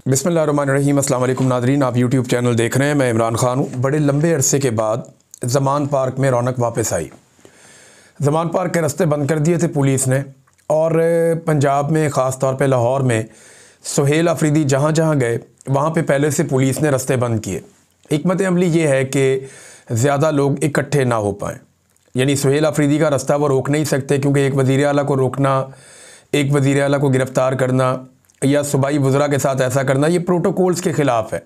बिस्मिल्लाहिर्रहमानिर्रहीम। अस्सलाम वालेकुम नाज़रीन, आप यूट्यूब चैनल देख रहे हैं। मैं इमरान ख़ान हूँ। बड़े लंबे अरसे के बाद ज़मान पार्क में रौनक वापस आई। ज़मान पार्क के रास्ते बंद कर दिए थे पुलिस ने, और पंजाब में ख़ास तौर पे लाहौर में सुहेल अफरीदी जहाँ जहाँ गए वहाँ पे पहले से पुलिस ने रास्ते बंद किए। हिकमत अमली ये है कि ज़्यादा लोग इकट्ठे ना हो पाएँ, यानी सुहेल अफरीदी का रास्ता वो रोक नहीं सकते, क्योंकि एक वज़ीर आला को रोकना, एक वज़ीर आला को गिरफ़्तार करना या सूबाई वज़रा के साथ ऐसा करना, ये प्रोटोकॉल्स के ख़िलाफ़ है।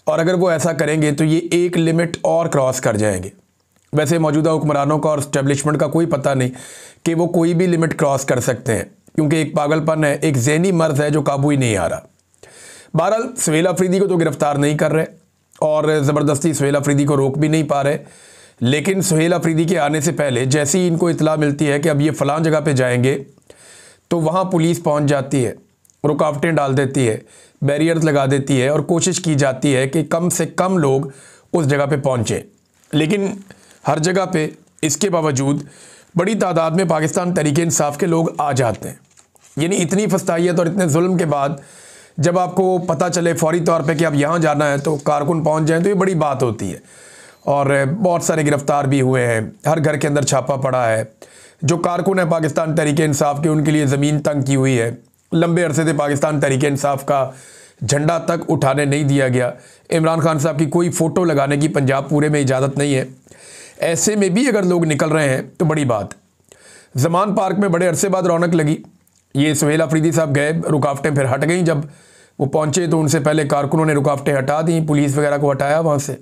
और अगर वो ऐसा करेंगे तो ये एक लिमिट और क्रॉस कर जाएंगे। वैसे मौजूदा हुक्मरानों का और इस्टेब्लिशमेंट का कोई पता नहीं कि वो कोई भी लिमिट क्रॉस कर सकते हैं, क्योंकि एक पागलपन है, एक ज़हनी मर्ज़ है जो काबू ही नहीं आ रहा। बहरहाल सुहेल अफरीदी को तो गिरफ़्तार नहीं कर रहे और ज़बरदस्ती सुहेल अफरीदी को रोक भी नहीं पा रहे, लेकिन सुहेल अफरीदी के आने से पहले जैसे ही इनको इतला मिलती है कि अब ये फ़लाँ जगह पे जाएंगे, तो वहाँ पुलिस पहुँच जाती है, रुकावटें डाल देती है, बैरियर्स लगा देती है और कोशिश की जाती है कि कम से कम लोग उस जगह पे पहुँचें। लेकिन हर जगह पे इसके बावजूद बड़ी तादाद में पाकिस्तान तहरीक-ए-इंसाफ के लोग आ जाते हैं। यानी इतनी फस्तायत और इतने जुल्म के बाद जब आपको पता चले फौरी तौर पे कि अब यहाँ जाना है तो कारकुन पहुँच जाएँ, तो ये बड़ी बात होती है। और बहुत सारे गिरफ़्तार भी हुए हैं, हर घर के अंदर छापा पड़ा है। जो कारकुन है पाकिस्तान तहरीक-ए-इंसाफ के, उनके लिए ज़मीन तंग की हुई है। लंबे अरसे से पाकिस्तान तहरीक-ए-इंसाफ का झंडा तक उठाने नहीं दिया गया। इमरान खान साहब की कोई फ़ोटो लगाने की पंजाब पूरे में इजाज़त नहीं है। ऐसे में भी अगर लोग निकल रहे हैं तो बड़ी बात। ज़मान पार्क में बड़े अरसे बाद रौनक लगी। ये सुहेल अफरीदी साहब गए, रुकावटें फिर हट गईं। जब वो पहुँचे तो उनसे पहले कारकुनों ने रुकावटें हटा दी, पुलिस वगैरह को हटाया वहाँ से।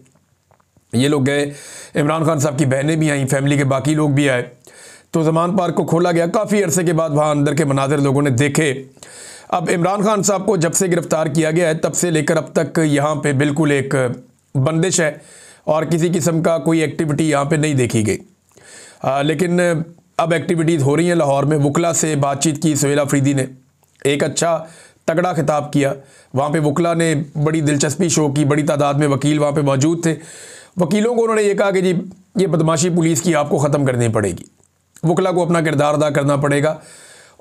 ये लोग गए, इमरान खान साहब की बहनें भी आईं, फैमिली के बाकी लोग भी आए, तो ज़मान पार्क को खोला गया। काफ़ी अरसे के बाद वहाँ अंदर के मनाज़िर लोगों ने देखे। अब इमरान खान साहब को जब से गिरफ़्तार किया गया है तब से लेकर अब तक यहाँ पे बिल्कुल एक बंदिश है और किसी किस्म का कोई एक्टिविटी यहाँ पे नहीं देखी गई। लेकिन अब एक्टिविटीज़ हो रही हैं। लाहौर में वकला से बातचीत की सुहेल अफरीदी ने, एक अच्छा तगड़ा खिताब किया। वहाँ पे वकला ने बड़ी दिलचस्पी शो की, बड़ी तादाद में वकील वहाँ पे मौजूद थे। वकीलों को उन्होंने ये कहा कि जी ये बदमाशी पुलिस की आपको ख़त्म करनी पड़ेगी, वकला को अपना किरदार अदा करना पड़ेगा।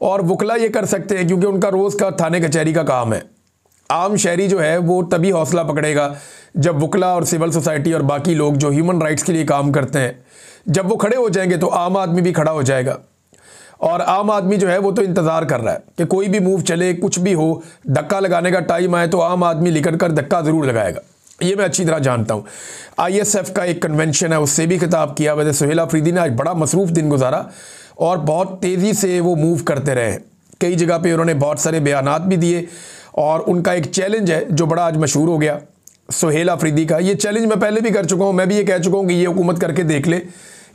और वकला ये कर सकते हैं क्योंकि उनका रोज़ का थाने कचहरी का काम है। आम शहरी जो है वो तभी हौसला पकड़ेगा जब वकला और सिविल सोसाइटी और बाकी लोग जो ह्यूमन राइट्स के लिए काम करते हैं, जब वो खड़े हो जाएंगे तो आम आदमी भी खड़ा हो जाएगा। और आम आदमी जो है वो तो इंतज़ार कर रहा है कि कोई भी मूव चले, कुछ भी हो, धक्का लगाने का टाइम आए तो आम आदमी निकल कर धक्का ज़रूर लगाएगा। ये मैं अच्छी तरह जानता हूँ। ISF का एक कन्वेंशन है, उससे भी खिताब किया। वैसे सुहेल अफरीदी ने आज बड़ा मसरूफ़ दिन गुजारा और बहुत तेज़ी से वो मूव करते रहे। कई जगह पे उन्होंने बहुत सारे बयानात भी दिए और उनका एक चैलेंज है जो बड़ा आज मशहूर हो गया सुहेल अफरीदी का। ये चैलेंज मैं पहले भी कर चुका हूँ, मैं भी ये कह चुका हूँ कि ये हुकूमत करके देख ले,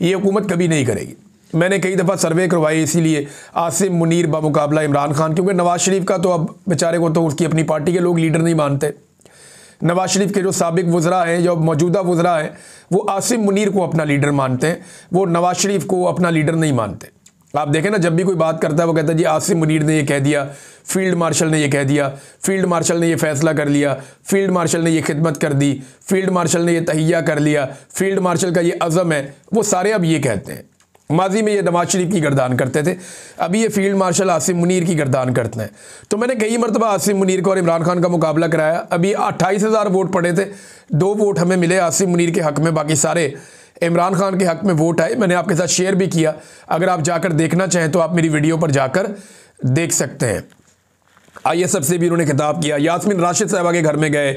ये हुकूमत कभी नहीं करेगी। मैंने कई दफ़ा सर्वे करवाए इसीलिए आसिम मुनीर बामुकाबला इमरान खान, क्योंकि नवाज़ शरीफ का तो अब बेचारे को तो उसकी अपनी पार्टी के लोग लीडर नहीं मानते। नवाज़ शरीफ के जो साबिक वज़रा हैं, जो मौजूदा वज़रा हैं, वो आसिम मुनीर को अपना लीडर मानते हैं, वो नवाज़ शरीफ को अपना लीडर नहीं मानते। आप देखें ना, जब भी कोई बात करता है वो कहता है जी आसिम मुनीर ने ये कह दिया, फील्ड मार्शल ने ये कह दिया, फील्ड मार्शल ने ये फ़ैसला कर लिया, फील्ड मार्शल ने ये खिदमत कर दी, फील्ड मार्शल ने ये तहिया कर लिया, फील्ड मार्शल का ये अज़म है। वो सारे अब ये कहते हैं। माजी में ये नवाज़ शरीफ की गर्दान करते थे, अभी ये फील्ड मार्शल आसिम मुनीर की गर्दान करते हैं। तो मैंने कई मरतबा आसिम मुनीर को और इमरान खान का मुकाबला कराया। अभी 28,000 वोट पड़े थे, 2 वोट हमें मिले आसिम मुनीर के हक़ में, बाकी सारे इमरान खान के हक़ में वोट आए। मैंने आपके साथ शेयर भी किया, अगर आप जाकर देखना चाहें तो आप मेरी वीडियो पर जाकर देख सकते हैं। ISF से भी उन्होंने खिताब किया। यास्मीन राशिद साहबा के घर में गए,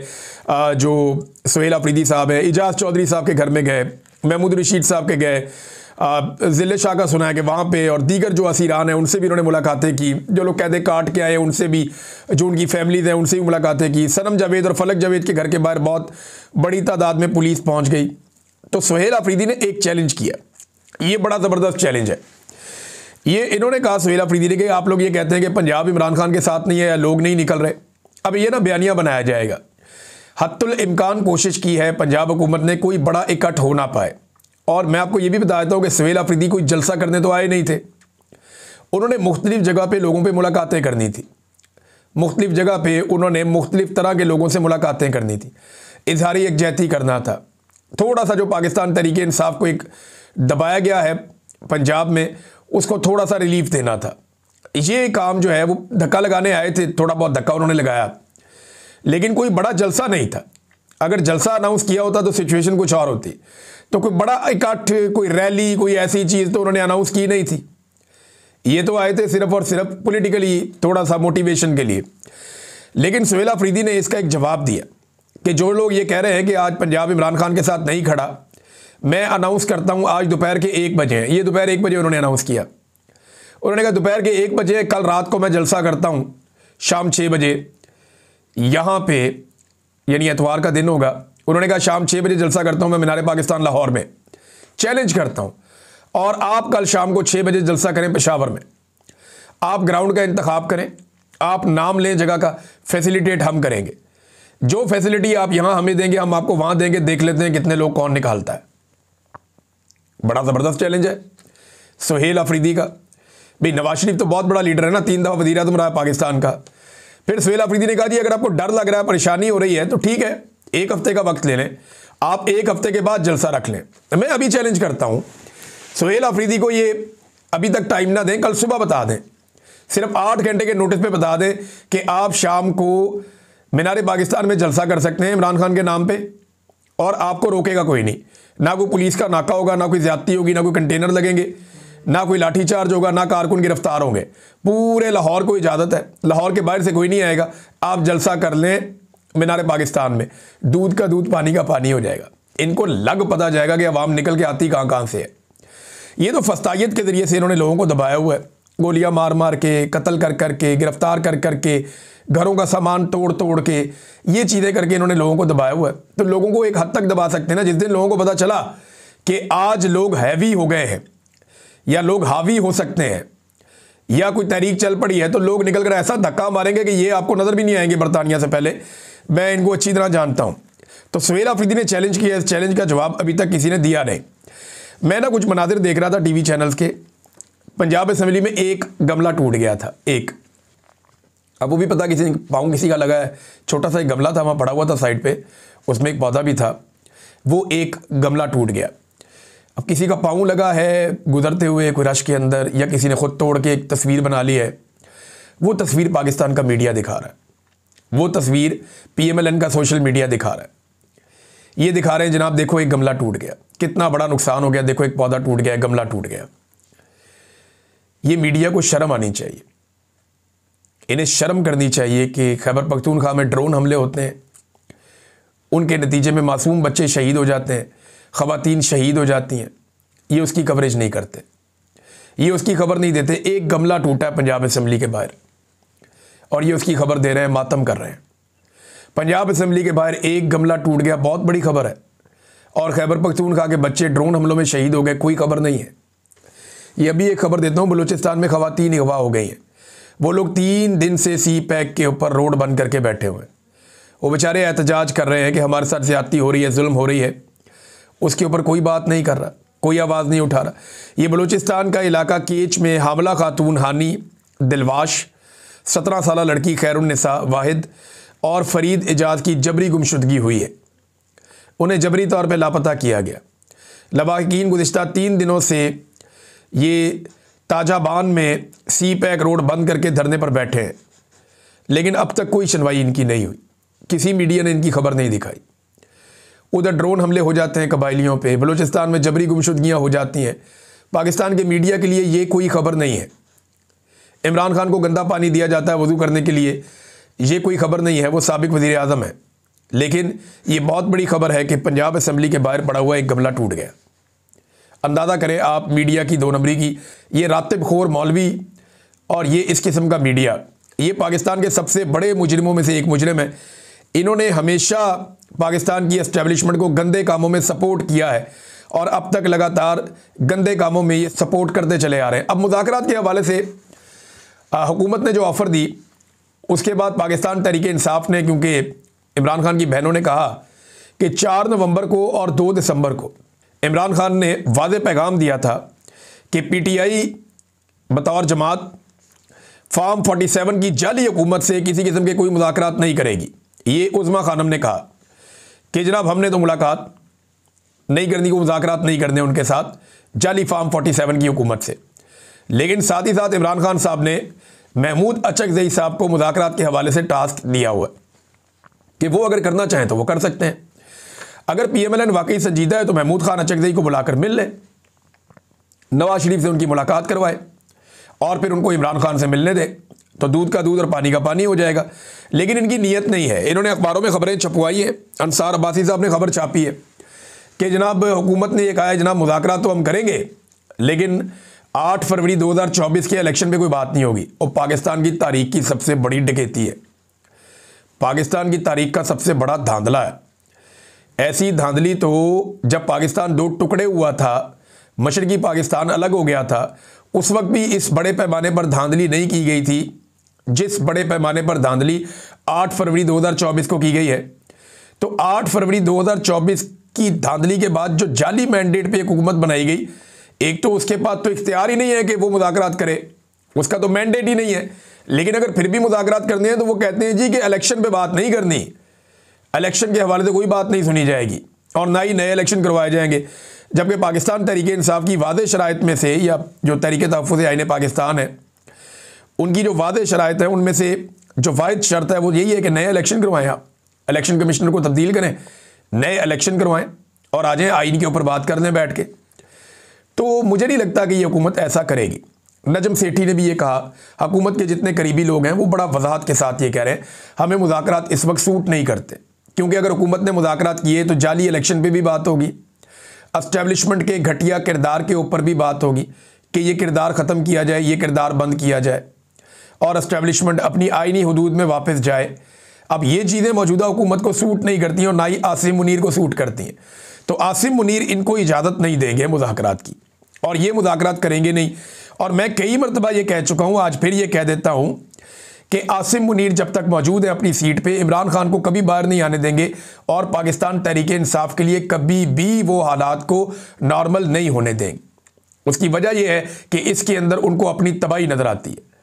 जो सुहेल अफरीदी साहब है, इजाज़ चौधरी साहब के घर में गए, महमूद रशीद साहब के गए, ज़िले शाह का सुना है कि वहाँ पे, और दीगर जो असीरान हैं उनसे भी उन्होंने मुलाकातें की। जो लोग कैदे काट के आए उनसे भी, जो उनकी फैमिलीज़ हैं उनसे भी मुलाकातें की। सनम जावेद और फलक जावेद के घर के बाहर बहुत बड़ी तादाद में पुलिस पहुँच गई। तो सुहेल अफरीदी ने एक चैलेंज किया, ये बड़ा ज़बरदस्त चैलेंज है। ये इन्होंने कहा सुहेल अफरीदी ने कि आप लोग ये कहते हैं कि पंजाब इमरान खान के साथ नहीं है या लोग नहीं निकल रहे, अब ये ना बयानिया बनाया जाएगा। हत्तुल इम्कान कोशिश की है पंजाब हुकूमत ने कोई बड़ा इकट्ठ हो ना पाए। और मैं आपको ये भी बता देता हूँ कि सुहेल अफरीदी कोई जलसा करने तो आए नहीं थे, उन्होंने मुख्तलिफ जगह पे लोगों पे मुलाकातें करनी थी, मुख्तलिफ जगह पे उन्होंने मुख्तलिफ तरह के लोगों से मुलाकातें करनी थी, इजहारी यकजहती करना था। थोड़ा सा जो पाकिस्तान तहरीक-ए-इंसाफ को एक दबाया गया है पंजाब में, उसको थोड़ा सा रिलीफ देना था। ये काम जो है वो धक्का लगाने आए थे, थोड़ा बहुत धक्का उन्होंने लगाया। लेकिन कोई बड़ा जलसा नहीं था। अगर जलसा अनाउंस किया होता तो सिचुएशन कुछ और होती। तो कोई बड़ा इकट्ठ, कोई रैली, कोई ऐसी चीज़ तो उन्होंने अनाउंस की नहीं थी। ये तो आए थे सिर्फ और सिर्फ पॉलिटिकली थोड़ा सा मोटिवेशन के लिए। लेकिन सुहेल अफरीदी ने इसका एक जवाब दिया कि जो लोग ये कह रहे हैं कि आज पंजाब इमरान खान के साथ नहीं खड़ा, मैं अनाउंस करता हूँ आज दोपहर के 1 बजे हैं। ये दोपहर 1 बजे उन्होंने अनाउंस किया। उन्होंने कहा दोपहर के 1 बजे कल रात को मैं जलसा करता हूँ, शाम 6 बजे यहाँ पे, यानी एतवार का दिन होगा। उन्होंने कहा शाम 6 बजे जलसा करता हूँ मैं मीनार पाकिस्तान लाहौर में, चैलेंज करता हूँ। और आप कल शाम को 6 बजे जलसा करें पेशावर में। आप ग्राउंड का इंतखाब करें, आप नाम लें जगह का, फैसिलिटेट हम करेंगे। जो फैसिलिटी आप यहाँ हमें देंगे हम आपको वहाँ देंगे, देख लेते हैं कितने लोग कौन निकालता है। बड़ा ज़बरदस्त चैलेंज है सुहेल अफरीदी का। भाई नवाज शरीफ तो बहुत बड़ा लीडर है ना, 3 दफ़ा वज़ीर आज़म रहा है पाकिस्तान का। फिर सुहेल अफरीदी ने कहा जी अगर आपको डर लग रहा है, परेशानी हो रही है तो ठीक है, 1 हफ्ते का वक्त ले लें, आप 1 हफ्ते के बाद जलसा रख लें। मैं अभी चैलेंज करता हूँ सुहेल अफरीदी को, ये अभी तक टाइम ना दें, कल सुबह बता दें, सिर्फ 8 घंटे के नोटिस पे बता दें कि आप शाम को मीनार पाकिस्तान में जलसा कर सकते हैं इमरान खान के नाम पे, और आपको रोकेगा कोई नहीं। ना कोई पुलिस का नाका होगा, ना कोई ज्यादती होगी, ना कोई कंटेनर लगेंगे, ना कोई लाठीचार्ज होगा, ना कारकुन गिरफ्तार होंगे। पूरे लाहौर को इजाज़त है, लाहौर के बाहर से कोई नहीं आएगा। आप जलसा कर लें मीनार पाकिस्तान में, दूध का दूध पानी का पानी हो जाएगा। इनको लग पता जाएगा कि अवाम निकल के आती कहाँ कहाँ से है। ये तो फस्तायत के ज़रिए से इन्होंने लोगों को दबाया हुआ है, गोलियां मार मार के, कत्ल कर कर के, गिरफ्तार कर कर के, घरों का सामान तोड़ तोड़ के, ये चीज़ें करके इन्होंने लोगों को दबाया हुआ है। तो लोगों को एक हद तक दबा सकते हैं ना। जिस दिन लोगों को पता चला कि आज लोग हैवी हो गए हैं या लोग हावी हो सकते हैं या कोई तहरीक चल पड़ी है, तो लोग निकल कर ऐसा धक्का मारेंगे कि ये आपको नज़र भी नहीं आएंगे बरतानिया से पहले। मैं इनको अच्छी तरह जानता हूँ। तो सुहेल अफरीदी ने चैलेंज किया, इस चैलेंज का जवाब अभी तक किसी ने दिया नहीं। मैं ना कुछ मनाजिर देख रहा था टीवी चैनल्स के, पंजाब असेंबली में एक गमला टूट गया था, एक, अब वो भी पता किसी पाँव किसी का लगा है, छोटा सा एक गमला था, वहाँ पड़ा हुआ था साइड पे, उसमें एक पौधा भी था, वो एक गमला टूट गया। अब किसी का पाँव लगा है गुजरते हुए कोई रश के अंदर, या किसी ने खुद तोड़ के एक तस्वीर बना ली है। वो तस्वीर पाकिस्तान का मीडिया दिखा रहा है, वो तस्वीर PMLN का सोशल मीडिया दिखा रहा है। ये दिखा रहे हैं जनाब देखो एक गमला टूट गया, कितना बड़ा नुकसान हो गया, देखो एक पौधा टूट गया, गमला टूट गया। ये मीडिया को शर्म आनी चाहिए, इन्हें शर्म करनी चाहिए कि खैबर पख्तूनख्वा में ड्रोन हमले होते हैं, उनके नतीजे में मासूम बच्चे शहीद हो जाते हैं, ख़वातीन शहीद हो जाती हैं, ये उसकी कवरेज नहीं करते, ये उसकी खबर नहीं देते। एक गमला टूटा है पंजाब असेंबली के बाहर और ये उसकी खबर दे रहे हैं, मातम कर रहे हैं। पंजाब असेंबली के बाहर एक गमला टूट गया, बहुत बड़ी खबर है। और खैबर पख्तूनख्वा के बच्चे ड्रोन हमलों में शहीद हो गए, कोई खबर नहीं है। ये अभी एक खबर देता हूँ, बलूचिस्तान में ख़वातीन अगवा हो गई हैं। वो लोग 3 दिन से CPAC के ऊपर रोड बंद करके बैठे हुए हैं। वो बेचारे एहतजाज कर रहे हैं कि हमारे साथ ज़्यादती हो रही है, जुल्म हो रही है। उसके ऊपर कोई बात नहीं कर रहा, कोई आवाज़ नहीं उठा रहा। ये बलूचिस्तान का इलाका केच में हामला खातून हानी दिलवाश, 17 साल लड़की खैरुन्निसा वाहिद और फरीद एजाज की जबरी गुमशुदगी हुई है। उन्हें जबरी तौर पर लापता किया गया। लवाहिकीन गुज़िश्ता 3 दिनों से ये ताजाबान में CPAC रोड बंद करके धरने पर बैठे हैं, लेकिन अब तक कोई सुनवाई इनकी नहीं हुई, किसी मीडिया ने इनकी खबर नहीं दिखाई। उधर ड्रोन हमले हो जाते हैं कबायलियों पे, बलूचिस्तान में जबरी गुमशुदगियाँ हो जाती हैं। पाकिस्तान के मीडिया के लिए ये कोई खबर नहीं है। इमरान खान को गंदा पानी दिया जाता है वज़ू करने के लिए, ये कोई खबर नहीं है, वो साबिक वज़ीर आज़म है। लेकिन ये बहुत बड़ी खबर है कि पंजाब असेंबली के बाहर पड़ा हुआ एक गमला टूट गया। अंदाज़ा करें आप मीडिया की 2 नंबरी की। ये रातिब खोर मौलवी और ये इस किस्म का मीडिया, ये पाकिस्तान के सबसे बड़े मुजरिमों में से एक मुजरिम है। इन्होंने हमेशा पाकिस्तान की एस्टेब्लिशमेंट को गंदे कामों में सपोर्ट किया है और अब तक लगातार गंदे कामों में ये सपोर्ट करते चले आ रहे हैं। अब मुज़ाकरात के हवाले से हुकूमत ने जो ऑफ़र दी, उसके बाद पाकिस्तान तहरीक इंसाफ ने, क्योंकि इमरान खान की बहनों ने कहा कि 4 नवंबर को और 2 दिसंबर को इमरान खान ने वाज़ेह पैगाम दिया था कि PTI बतौर जमात फार्म 47 की जाली हुकूमत से किसी किस्म के कोई मुज़ाकरात नहीं करेगी। ये उज़्मा खानम ने कहा कि जनाब हमने तो मुलाकात नहीं करनी, को मुज़ाकरात नहीं करने उनके साथ जाली फार्म 47 की हुकूमत से। लेकिन साथ ही साथ इमरान खान साहब ने महमूद अचकज़ई साहब को मुज़ाकरात के हवाले से टास्क दिया हुआ है। कि वो अगर करना चाहें तो वो कर सकते हैं। अगर PMLN वाकई संजीदा है तो महमूद खान अचकज़ई को बुलाकर मिल ले, नवाज शरीफ से उनकी मुलाकात करवाए और फिर उनको इमरान खान से मिलने दे, तो दूध का दूध और पानी का पानी हो जाएगा। लेकिन इनकी नीयत नहीं है। इन्होंने अखबारों में खबरें छपवाई हैं। अंसार अब्बासी साहब ने खबर छापी है कि जनाब हुकूमत ने यह कहा है जनाब मुज़ाकरात तो हम करेंगे, लेकिन 8 फरवरी 2024 के इलेक्शन पे कोई बात नहीं होगी। और पाकिस्तान की तारीख की सबसे बड़ी डकैती है, पाकिस्तान की तारीख का सबसे बड़ा धांधला है। ऐसी धांधली तो जब पाकिस्तान 2 टुकड़े हुआ था, मशरकी पाकिस्तान अलग हो गया था, उस वक्त भी इस बड़े पैमाने पर धांधली नहीं की गई थी जिस बड़े पैमाने पर धांधली 8 फरवरी 2024 को की गई है। तो 8 फरवरी 2024 की धांधली के बाद जो जाली मैंडेट पे एक हुकूमत बनाई गई, एक तो उसके पास तो इख्तियार ही नहीं है कि वो मुज़ाकरात करे, उसका तो मैंडेट ही नहीं है। लेकिन अगर फिर भी मुज़ाकरात करने हैं तो वो कहते हैं जी कि इलेक्शन पे बात नहीं करनी, इलेक्शन के हवाले से कोई बात नहीं सुनी जाएगी और ना ही नए इलेक्शन करवाए जाएंगे। जबकि पाकिस्तान तहरीक इंसाफ की वादे शराइत में से, या जो तहरीक तहफ़्फ़ुज़ आईन पाकिस्तान है उनकी जो वादे शराइत है उनमें से जो वाहिद शर्त है वो यही है कि नए इलेक्शन करवाएं, आप इलेक्शन कमिश्नर को तब्दील करें, नए इलेक्शन करवाएं और आ जाएँ आइन के ऊपर बात कर लें बैठ के। तो मुझे नहीं लगता कि ये हुकूमत ऐसा करेगी। नजम सेठी ने भी ये कहा, हुकूमत के जितने करीबी लोग हैं वो बड़ा वजाहत के साथ ये कह रहे हैं हमें मुज़ाकरात इस वक्त सूट नहीं करते, क्योंकि अगर हुकूमत ने मुज़ाकरात किए तो जाली इलेक्शन पे भी बात होगी, एस्टेब्लिशमेंट के घटिया किरदार के ऊपर भी बात होगी कि ये किरदार ख़त्म किया जाए, ये किरदार बंद किया जाए और एस्टेब्लिशमेंट अपनी आइनी हदूद में वापस जाए। अब ये चीज़ें मौजूदा हुकूमत को सूट नहीं करती हैं और ना ही आसिम मुनीर को सूट करती हैं। तो आसिम मुनीर इनको इजाज़त नहीं देंगे मुज़ाकरात की और ये मुज़ाकरात करेंगे नहीं। और मैं कई मरतबा ये कह चुका हूँ, आज फिर ये कह देता हूँ कि आसिम मुनीर जब तक मौजूद है अपनी सीट पे, इमरान खान को कभी बाहर नहीं आने देंगे और पाकिस्तान तहरीक इंसाफ के लिए कभी भी वो हालात को नॉर्मल नहीं होने देंगे। उसकी वजह यह है कि इसके अंदर उनको अपनी तबाही नज़र आती है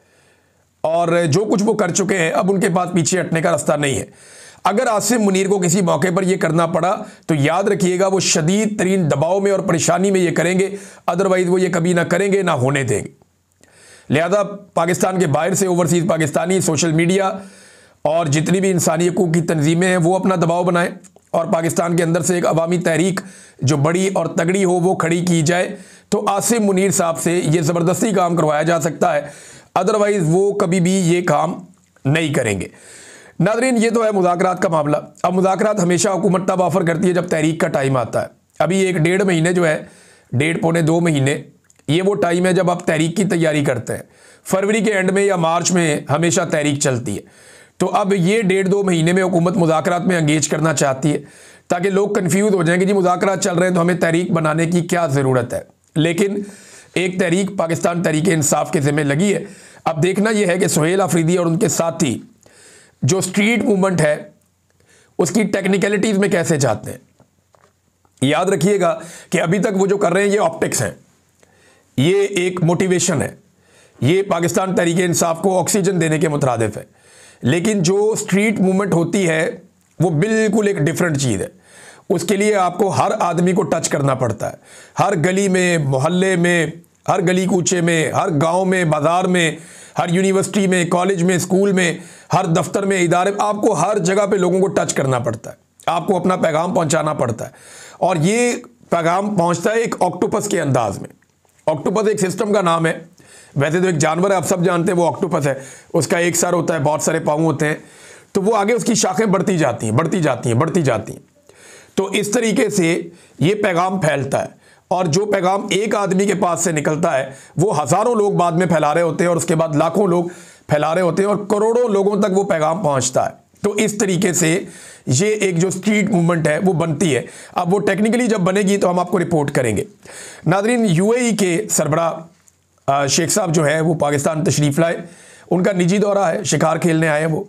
और जो कुछ वो कर चुके हैं अब उनके पास पीछे हटने का रास्ता नहीं है। अगर आसिम मुनीर को किसी मौके पर यह करना पड़ा तो याद रखिएगा वो शदीद तरीन दबाव में और परेशानी में ये करेंगे, अदरवाइज़ वो ये कभी ना करेंगे ना होने देंगे। लिहाजा पाकिस्तान के बाहर से ओवरसीज़ पाकिस्तानी सोशल मीडिया और जितनी भी इंसानी हकूक़ की तंजीमें हैं वो अपना दबाव बनाएं और पाकिस्तान के अंदर से एक अवामी तहरीक जो बड़ी और तगड़ी हो वो खड़ी की जाए, तो आसिम मुनीर साहब से ये ज़बरदस्ती काम करवाया जा सकता है, अदरवाइज़ वो कभी भी ये काम नहीं करेंगे। नाज़रीन, ये तो है मुज़ाकरात का मामला। अब मुज़ाकरात हमेशा हुकूमत तब ऑफ़र करती है जब तहरीक का टाइम आता है। अभी 1-1.5 महीने जो है, 1.5-2 महीने, ये वो टाइम है जब आप तहरीक की तैयारी करते हैं। फरवरी के एंड में या मार्च में हमेशा तहरीक चलती है। तो अब ये 1.5-2 महीने में हुकूमत मुज़ाकरात में एंगेज करना चाहती है ताकि लोग कन्फ्यूज़ हो जाएं कि जी मुज़ाकरात चल रहे हैं तो हमें तहरीक बनाने की क्या ज़रूरत है। लेकिन एक तहरीक पाकिस्तान तहरीक इंसाफ के ज़िम्मे लगी है। अब देखना यह है कि सुहेल आफरीदी और उनके साथी जो स्ट्रीट मूवमेंट है उसकी टेक्निकलिटीज़ में कैसे जाते हैं। याद रखिएगा कि अभी तक वो जो कर रहे हैं ये ऑप्टिक्स हैं, ये एक मोटिवेशन है, ये पाकिस्तान तहरीक इंसाफ को ऑक्सीजन देने के मुतरादिफ है। लेकिन जो स्ट्रीट मूवमेंट होती है वो बिल्कुल एक डिफरेंट चीज़ है। उसके लिए आपको हर आदमी को टच करना पड़ता है, हर गली में, मोहल्ले में, हर गली कूचे में, हर गांव में, बाज़ार में, हर यूनिवर्सिटी में, कॉलेज में, स्कूल में, हर दफ्तर में, इदारे में, आपको हर जगह पे लोगों को टच करना पड़ता है, आपको अपना पैगाम पहुंचाना पड़ता है। और ये पैगाम पहुंचता है एक ऑक्टोपस के अंदाज में। ऑक्टोपस एक सिस्टम का नाम है, वैसे तो एक जानवर है, आप सब जानते हैं वो ऑक्टोपस है, उसका एक सर होता है, बहुत सारे पाँव होते हैं, तो वो आगे उसकी शाखें बढ़ती जाती हैं, बढ़ती जाती हैं, बढ़ती जाती हैं। तो इस तरीके से ये पैगाम फैलता है और जो पैगाम एक आदमी के पास से निकलता है वो हज़ारों लोग बाद में फैला रहे होते हैं और उसके बाद लाखों लोग फैला रहे होते हैं और करोड़ों लोगों तक वो पैगाम पहुंचता है। तो इस तरीके से ये एक जो स्ट्रीट मूवमेंट है वो बनती है। अब वो टेक्निकली जब बनेगी तो हम आपको रिपोर्ट करेंगे। नाज़रीन, यूएई के सरबराह शेख साहब जो है वो पाकिस्तान तशरीफ़ लाए, उनका निजी दौरा है, शिकार खेलने आए हैं वो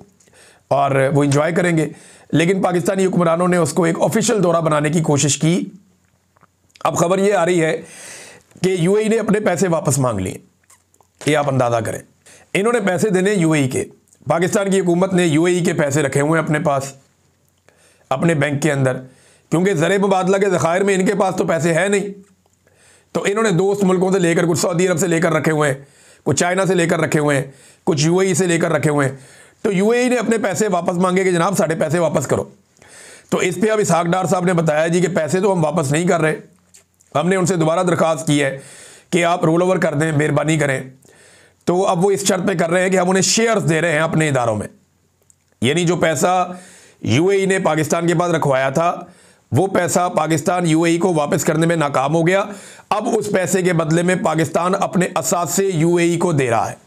और वो इंजॉय करेंगे। लेकिन पाकिस्तानी हुक्मरानों ने उसको एक ऑफिशियल दौरा बनाने की कोशिश की। अब खबर ये आ रही है कि यूएई ने अपने पैसे वापस मांग लिए, ये आप अंदाज़ा करें। इन्होंने पैसे देने यूएई के, पाकिस्तान की हुकूमत ने यूएई के पैसे रखे हुए हैं अपने पास, अपने बैंक के अंदर, क्योंकि ज़र मुबादला के ज़खायर में इनके पास तो पैसे है नहीं। तो इन्होंने दोस्त मुल्कों से लेकर, कुछ सऊदी अरब से लेकर रखे हुए हैं, कुछ चाइना से लेकर रखे हुए हैं, कुछ यूएई से लेकर रखे हुए हैं। तो यूएई ने अपने पैसे वापस मांगे कि जनाब साढ़े पैसे वापस करो। तो इस पे अब इसहाक डार साहब ने बताया जी कि पैसे तो हम वापस नहीं कर रहे, हमने उनसे दोबारा दरख्वास्त की है कि आप रोल ओवर कर दें, मेहरबानी करें। तो अब वो इस शर्त पे कर रहे हैं कि हम उन्हें शेयर्स दे रहे हैं अपने इदारों में, यानी जो पैसा यूएई ने पाकिस्तान के पास रखवाया था वो पैसा पाकिस्तान यूएई को वापस करने में नाकाम हो गया। अब उस पैसे के बदले में पाकिस्तान अपने असासे यूएई को दे रहा है।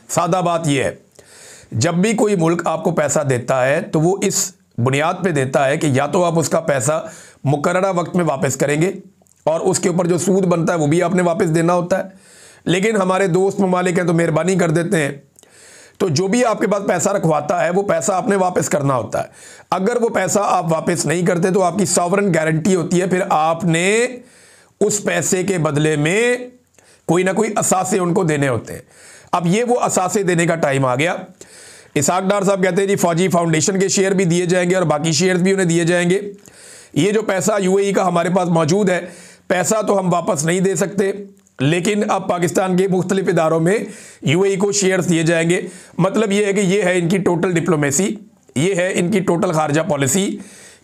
सादा बात यह है, जब भी कोई मुल्क आपको पैसा देता है तो वो इस बुनियाद पे देता है कि या तो आप उसका पैसा मुकर्ररा वक्त में वापस करेंगे और उसके ऊपर जो सूद बनता है वो भी आपने वापस देना होता है। लेकिन हमारे दोस्त ममालिक हैं तो मेहरबानी कर देते हैं, तो जो भी आपके पास पैसा रखवाता है वो पैसा आपने वापस करना होता है। अगर वो पैसा आप वापस नहीं करते तो आपकी सॉवरेन गारंटी होती है, फिर आपने उस पैसे के बदले में कोई ना कोई असासे उनको देने होते हैं। अब ये वो असासे देने का टाइम आ गया। इसहाक डार साहब कहते हैं जी फौजी फाउंडेशन के शेयर भी दिए जाएंगे और बाकी शेयर्स भी उन्हें दिए जाएंगे। ये जो पैसा यूएई का हमारे पास मौजूद है, पैसा तो हम वापस नहीं दे सकते, लेकिन अब पाकिस्तान के मुख्तलिफ इदारों में यूएई को शेयर्स दिए जाएंगे। मतलब ये है कि ये है इनकी टोटल डिप्लोमेसी, ये है इनकी टोटल खारजा पॉलिसी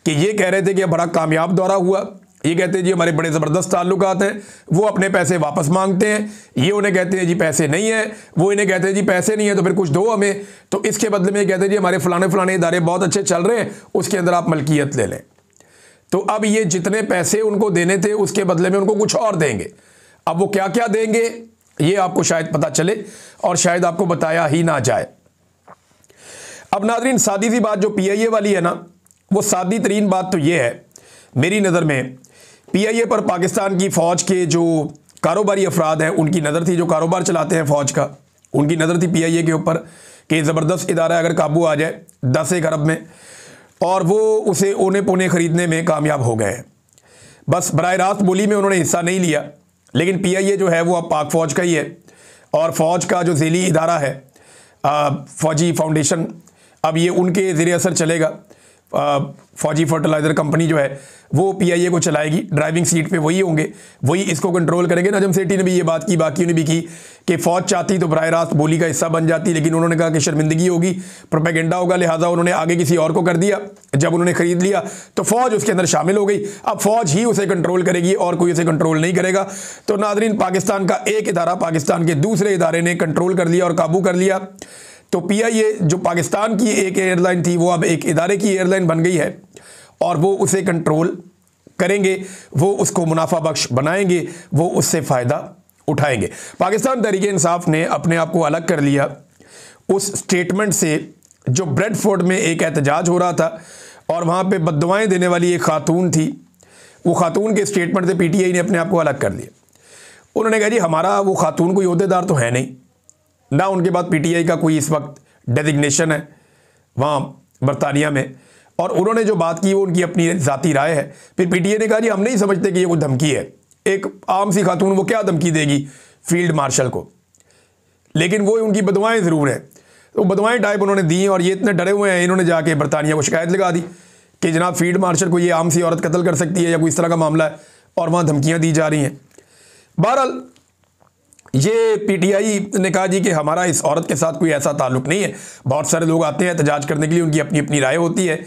कि ये कह रहे थे कि बड़ा कामयाब दौरा हुआ, ये कहते हैं जी हमारे बड़े ज़बरदस्त ताल्लुकात हैं, वो अपने पैसे वापस मांगते हैं, ये उन्हें कहते हैं जी पैसे नहीं है, वो इन्हें कहते हैं जी पैसे नहीं है तो फिर कुछ दो हमें, तो इसके बदले में कहते हैं जी हमारे फलाने इदारे बहुत अच्छे चल रहे हैं, उसके अंदर आप मलकियत ले लें। तो अब ये जितने पैसे उनको देने थे उसके बदले में उनको कुछ और देंगे। अब वो क्या क्या देंगे ये आपको शायद पता चले और शायद आपको बताया ही ना जाए। अब नाज़रीन, सादी सी बात जो पीआईए वाली है ना, वो सादी तरीन बात तो ये है मेरी नज़र में, पीआईए पर पाकिस्तान की फ़ौज के जो कारोबारी अफराद हैं उनकी नज़र थी, जो कारोबार चलाते हैं फ़ौज का, उनकी नज़र थी पीआईए के ऊपर कि ज़बरदस्त इदारा अगर काबू आ जाए 10 अरब में, और वो उसे ओने पोने ख़रीदने में कामयाब हो गए हैं। बस बराह रास्त बोली में उन्होंने हिस्सा नहीं लिया, लेकिन पीआईए जो है वो अब पाक फ़ौज का ही है और फ़ौज का जो ज़ेली इदारा है फ़ौजी फाउंडेशन, अब ये उनके ज़ेरे असर चलेगा। फ़ौजी फर्टिलाइज़र कंपनी जो है वो पीआईए को चलाएगी, ड्राइविंग सीट पे वही होंगे, वही इसको कंट्रोल करेंगे। नजम सेठी ने भी ये बात की, बाकियों ने भी की कि फ़ौज चाहती तो बराह रास्त बोली का हिस्सा बन जाती, लेकिन उन्होंने कहा कि शर्मिंदगी होगी, प्रोपेगेंडा होगा, लिहाजा उन्होंने आगे किसी और को कर दिया। जब उन्होंने ख़रीद लिया तो फ़ौज उसके अंदर शामिल हो गई, अब फ़ौज ही उसे कंट्रोल करेगी और कोई उसे कंट्रोल नहीं करेगा। तो नाज़रीन, पाकिस्तान का एक इदारा पाकिस्तान के दूसरे इदारे ने कंट्रोल कर लिया और काबू कर लिया। तो पीआईए जो पाकिस्तान की एक एयरलाइन थी वो अब एक इदारे की एयरलाइन बन गई है और वो उसे कंट्रोल करेंगे, वो उसको मुनाफा बख्श बनाएंगे, वो उससे फ़ायदा उठाएंगे। पाकिस्तान तहरीक-ए-इंसाफ ने अपने आप को अलग कर लिया उस स्टेटमेंट से जो ब्रेडफोर्ड में एक एहतजाज हो रहा था और वहाँ पे बद्दुआएं देने वाली एक खातून थी, वो खातून के स्टेटमेंट से पीटीआई ने अपने आप को अलग कर लिया। उन्होंने कहा जी हमारा वो खातून कोई ओहदेदार तो है नहीं, ना उनके बाद पीटीआई का कोई इस वक्त डेजिग्नेशन है वहाँ बरतानिया में, और उन्होंने जो बात की वो उनकी अपनी ज़ाती राय है। फिर पीटीआई ने कहा जी हम नहीं समझते कि ये कोई धमकी है, एक आम सी खातून वो क्या धमकी देगी फील्ड मार्शल को, लेकिन वो उनकी बदवाएं ज़रूर हैं। तो बदवाएं टाइप उन्होंने दी और ये इतने डरे हुए हैं, इन्होंने जाके बरतानिया को शिकायत लगा दी कि जनाब फील्ड मार्शल को ये आम सी औरत कत्ल कर सकती है या कोई इस तरह का मामला है, और वहाँ धमकियाँ दी जा रही हैं। बहरहाल ये पीटीआई ने कहा जी कि हमारा इस औरत के साथ कोई ऐसा ताल्लुक़ नहीं है, बहुत सारे लोग आते हैं एहतजाज करने के लिए, उनकी अपनी अपनी राय होती है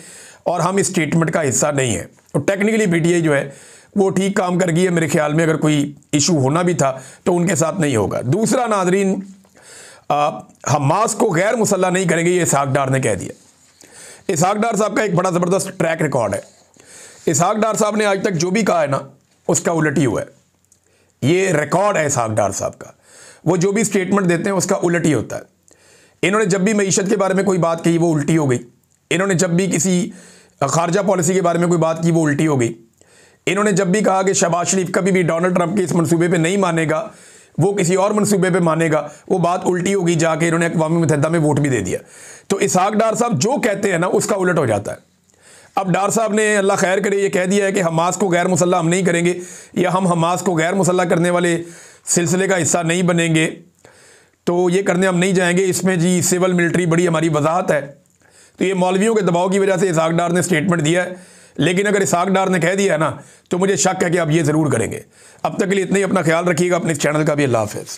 और हम इस स्टेटमेंट का हिस्सा नहीं है। तो टेक्निकली पीटीआई जो है वो ठीक काम कर गई है मेरे ख्याल में, अगर कोई इशू होना भी था तो उनके साथ नहीं होगा। दूसरा नाजरीन, हमास को गैर मुसल्लह नहीं करेंगे, ये इसहाक डार ने कह दिया। इसहाक डार साहब का एक बड़ा ज़बरदस्त ट्रैक रिकॉर्ड है। इसहाक डार साहब ने आज तक जो भी कहा है ना उसका उलट ही हुआ है, ये रिकॉर्ड है इसहाक डार साहब का। वो जो भी स्टेटमेंट देते हैं उसका उलट ही होता है। इन्होंने जब भी मईशत के बारे में कोई बात कही वो उल्टी हो गई, इन्होंने जब भी किसी खारजा पॉलिसी के बारे में कोई बात की वो उल्टी हो गई, इन्होंने जब भी कहा कि शहबाज शरीफ कभी भी डोनाल्ड ट्रंप के इस मनसूबे पे नहीं मानेगा, वो किसी और मनसूबे पे मानेगा, वो बात उल्टी होगी, जाके इन्होंने अक़वाम मुत्तहिदा में वोट भी दे दिया। तो इसहाक डार साहब जो कहते हैं ना उसका उलट हो जाता है। अब डार साहब ने अल्लाह खैर करे ये कह दिया है कि हमास को गैर मुसल्लह हम नहीं करेंगे, या हम हमास को गैर मुसल्लह करने वाले सिलसिले का हिस्सा नहीं बनेंगे, तो ये करने हम नहीं जाएंगे, इसमें जी सिविल मिलिट्री बड़ी हमारी वजाहत है। तो ये मौलवियों के दबाव की वजह से इसहाक डार ने स्टेटमेंट दिया है, लेकिन अगर इसहाक डार ने कह दिया है ना तो मुझे शक है कि आप ये ज़रूर करेंगे। अब तक के लिए इतना ही, अपना ख्याल रखिएगा, अपने इस चैनल का भी। अल्लाह हाफ़िज़।